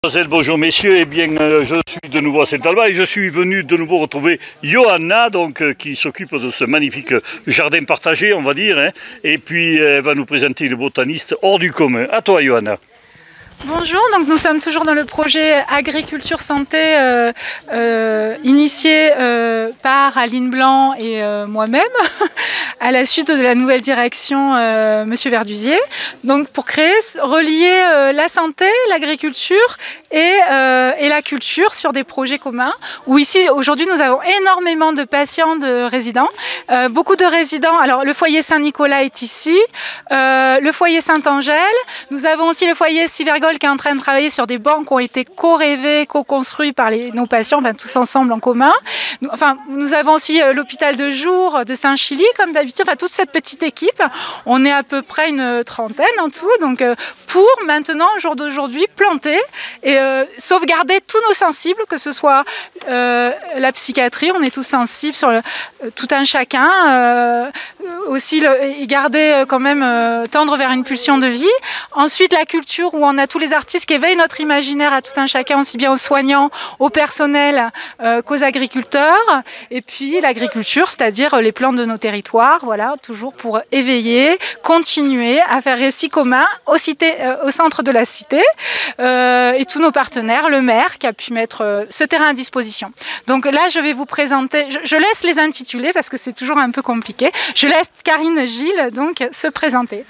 Bonjour messieurs, eh bien je suis de nouveau à Saint-Alban et je suis venu de nouveau retrouver Johanna qui s'occupe de ce magnifique jardin partagé on va dire, hein, et puis elle va nous présenter une botaniste hors du commun. À toi Johanna. Bonjour, donc nous sommes toujours dans le projet Agriculture Santé initié par Aline Blanc et moi-même à la suite de la nouvelle direction Monsieur Verdusier. Donc pour relier la santé, l'agriculture et la culture sur des projets communs. Où ici aujourd'hui nous avons énormément de patients, de résidents, beaucoup de résidents. Alors le foyer Saint-Nicolas est ici, le foyer Saint-Angèle. Nous avons aussi le foyer Sivergol qui est en train de travailler sur des bancs qui ont été co-rêvés, co-construits par nos patients, tous ensemble en commun. Nous avons aussi l'hôpital de jour de Saint-Chili, comme d'habitude, toute cette petite équipe. On est à peu près une trentaine en tout, donc pour maintenant, au jour d'aujourd'hui, planter et sauvegarder tous nos sensibles, que ce soit la psychiatrie, on est tous sensibles sur tout un chacun, aussi et garder quand même, tendre vers une pulsion de vie. Ensuite, la culture, où on a tous les artistes qui éveillent notre imaginaire à tout un chacun, aussi bien aux soignants, au personnel qu'aux agriculteurs. Et puis l'agriculture, c'est-à-dire les plans de nos territoires, voilà, toujours pour éveiller, continuer à faire récit commun au centre de la cité, et tous nos partenaires, le maire qui a pu mettre ce terrain à disposition. Donc là, je vais vous présenter, je laisse les intituler parce que c'est toujours un peu compliqué. Je laisse Karine Gilles donc se présenter.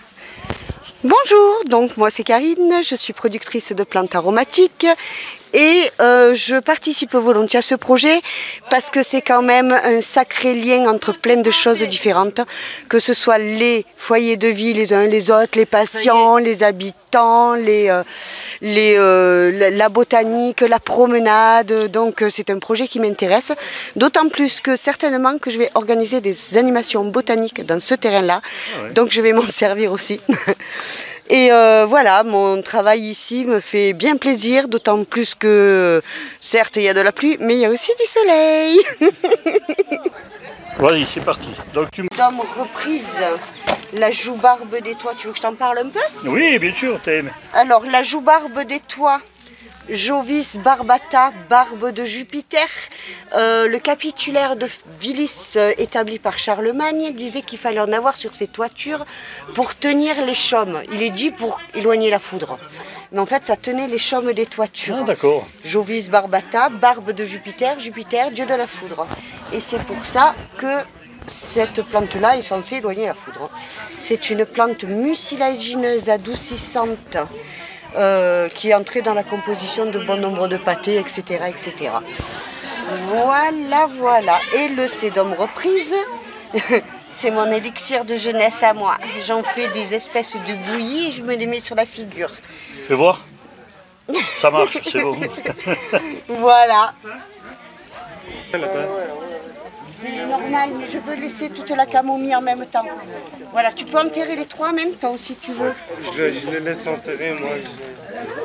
Bonjour, donc moi c'est Karine, je suis productrice de plantes aromatiques et je participe volontiers à ce projet parce que c'est quand même un sacré lien entre plein de choses différentes, que ce soit les foyers de vie les uns les autres, les patients, les habitants, la botanique, la promenade. Donc c'est un projet qui m'intéresse, d'autant plus que certainement que je vais organiser des animations botaniques dans ce terrain-là, donc je vais m'en servir aussi. Et voilà, mon travail ici me fait bien plaisir, d'autant plus que, certes, il y a de la pluie, mais il y a aussi du soleil. Vas-y, c'est parti. Donc, Dame reprise, la joue-barbe des toits, tu veux que je t'en parle un peu? Oui, bien sûr, t'aimes. Alors, la joue-barbe des toits, Jovis barbata, barbe de Jupiter, le capitulaire de Vilis établi par Charlemagne disait qu'il fallait en avoir sur ses toitures pour tenir les chaumes. Il est dit pour éloigner la foudre. Mais en fait, ça tenait les chaumes des toitures. Ah, d'accord. Jovis barbata, barbe de Jupiter, Jupiter, dieu de la foudre. Et c'est pour ça que cette plante-là est censée éloigner la foudre. C'est une plante mucilagineuse adoucissante. Qui est entré dans la composition de bon nombre de pâtés, etc., etc. Voilà. Et le sédum reprise, c'est mon élixir de jeunesse à moi. J'en fais des espèces de bouillies et je me les mets sur la figure. Fais voir. Ça marche, c'est bon. Voilà. C'est normal, mais je veux laisser toute la camomille en même temps. Voilà, tu peux enterrer les trois en même temps si tu veux. Je les laisse enterrer, moi.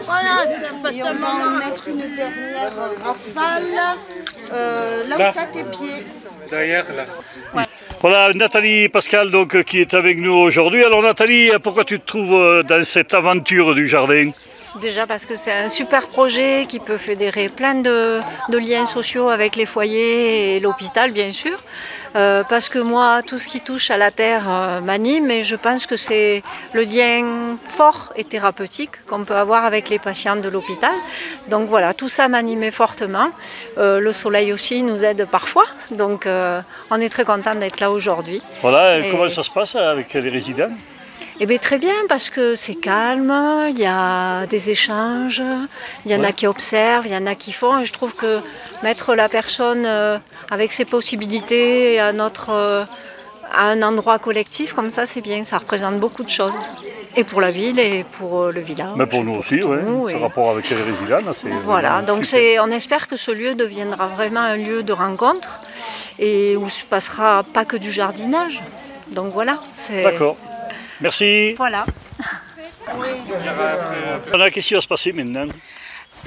Voilà, et on va en mettre une dernière rafale là où tu as tes pieds. Derrière, là. Ouais. Voilà, Nathalie Pascal donc, qui est avec nous aujourd'hui. Alors Nathalie, pourquoi tu te trouves dans cette aventure du jardin ? Déjà parce que c'est un super projet qui peut fédérer plein de liens sociaux avec les foyers et l'hôpital bien sûr. Parce que moi, tout ce qui touche à la terre m'anime et je pense que c'est le lien fort et thérapeutique qu'on peut avoir avec les patients de l'hôpital. Donc voilà, tout ça m'animait fortement. Le soleil aussi nous aide parfois, donc on est très content d'être là aujourd'hui. Voilà, et comment ça se passe avec les résidents ? Eh bien, très bien, parce que c'est calme, il y a des échanges, il y en a qui observent, il y en a qui font. Et je trouve que mettre la personne avec ses possibilités à un endroit collectif, comme ça, c'est bien. Ça représente beaucoup de choses. Et pour la ville et pour le village. Mais pour nous aussi, oui. Ce rapport avec les résidents, c'est... Voilà, donc on espère que ce lieu deviendra vraiment un lieu de rencontre et où se passera pas que du jardinage. Donc voilà. D'accord. Merci. Voilà. Qu'est-ce qui va se passer maintenant?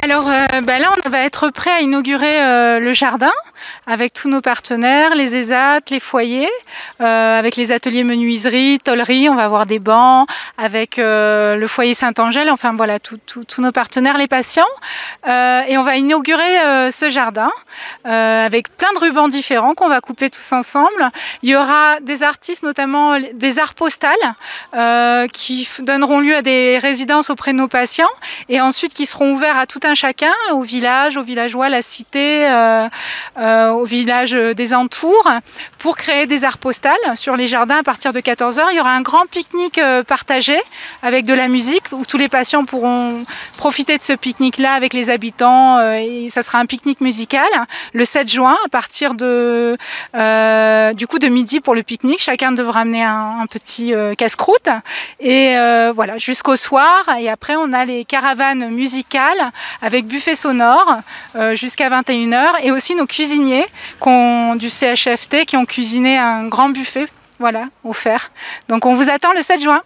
Alors là, on va être prêt à inaugurer le jardin avec tous nos partenaires, les ESAT, les foyers, avec les ateliers menuiserie, tôlerie, on va avoir des bancs, avec le foyer Saint-Angèle, enfin voilà, tous nos partenaires, les patients. Et on va inaugurer ce jardin avec plein de rubans différents qu'on va couper tous ensemble. Il y aura des artistes, notamment des arts postales, qui donneront lieu à des résidences auprès de nos patients et ensuite qui seront ouverts à tout un chacun, au village, aux villageois, la cité, au village des entours, pour créer des arts postales sur les jardins à partir de 14 h. Il y aura un grand pique-nique partagé avec de la musique où tous les patients pourront profiter de ce pique-nique-là avec les habitants et ça sera un pique-nique musical le 7 juin à partir de midi pour le pique-nique. Chacun devra amener un petit casse-croûte et voilà, jusqu'au soir. Et après, on a les caravanes musicales avec buffet sonore jusqu'à 21 h et aussi nos cuisiniers du CHFT qui ont cuisiné un grand buffet, voilà, offert. Donc on vous attend le 7 juin.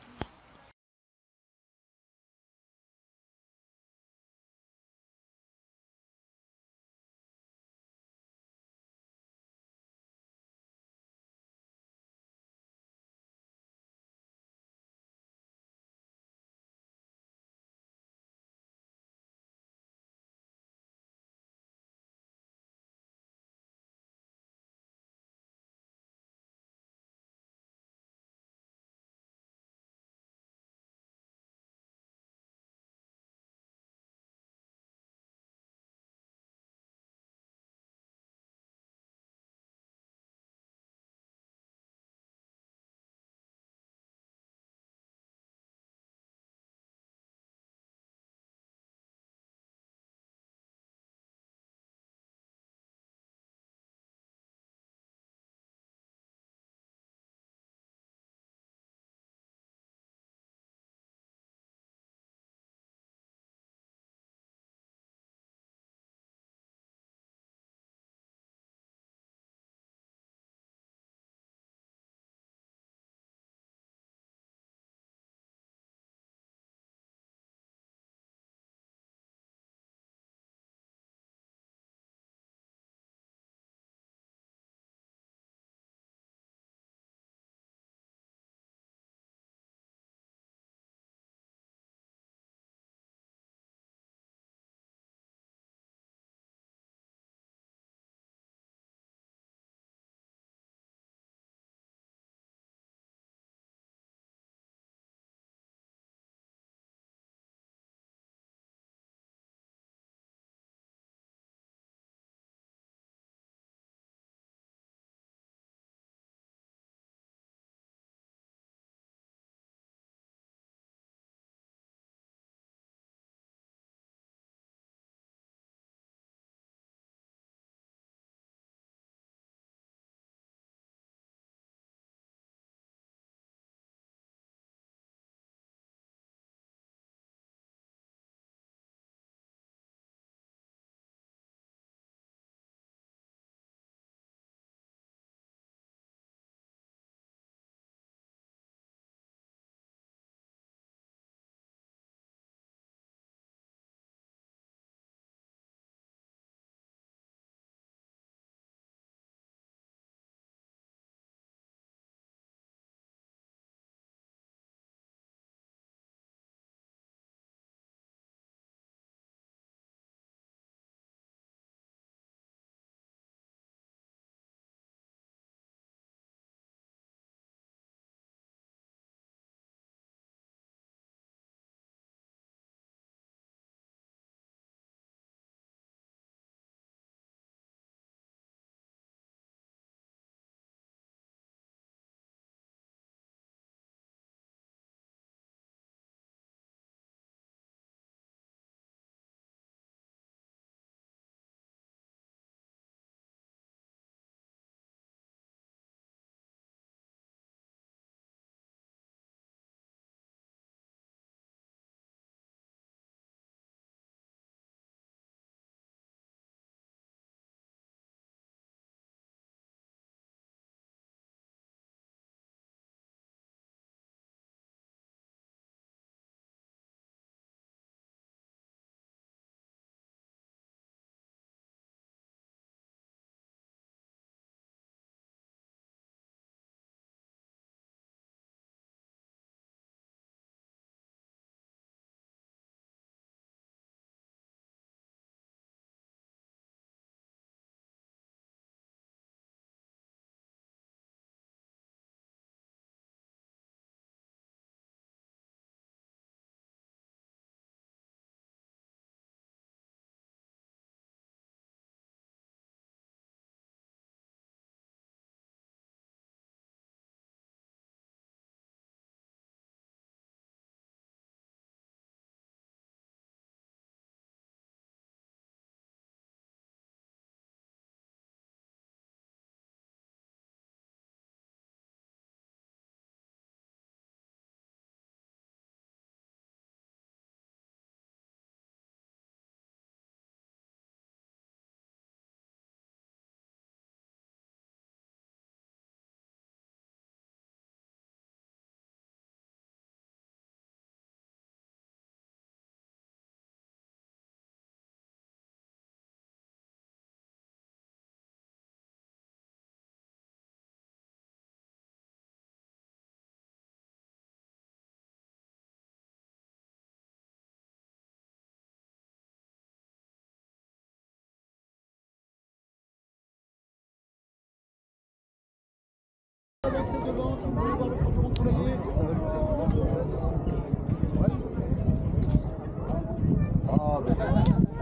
devant, si vous voulez voir le forgeron poulailler.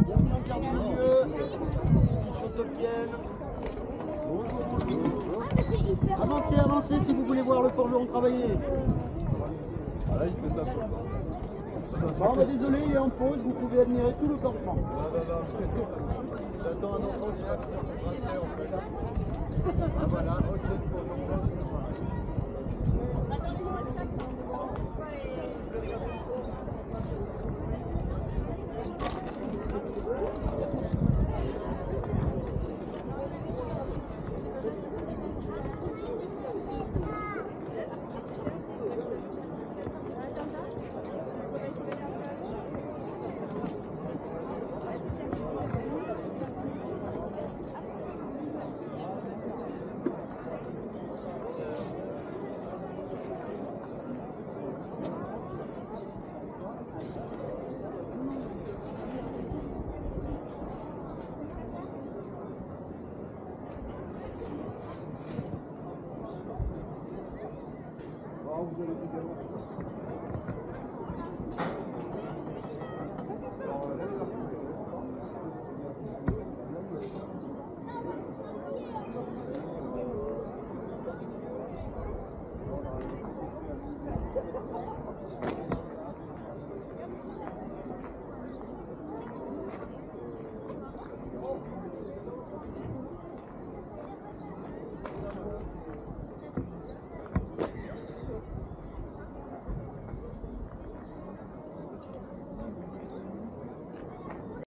Bienvenue en quart du milieu, institution Tolkien. Bonjour. Avancez, avancez si vous voulez voir le forgeron travailler. Ah là, il fait ça. Bon, bah, désolé, il est en pause, vous pouvez admirer tout le forgeron. J'attends un enfant qui est là, qui se fait en fait. Ah voilà, vous allez également.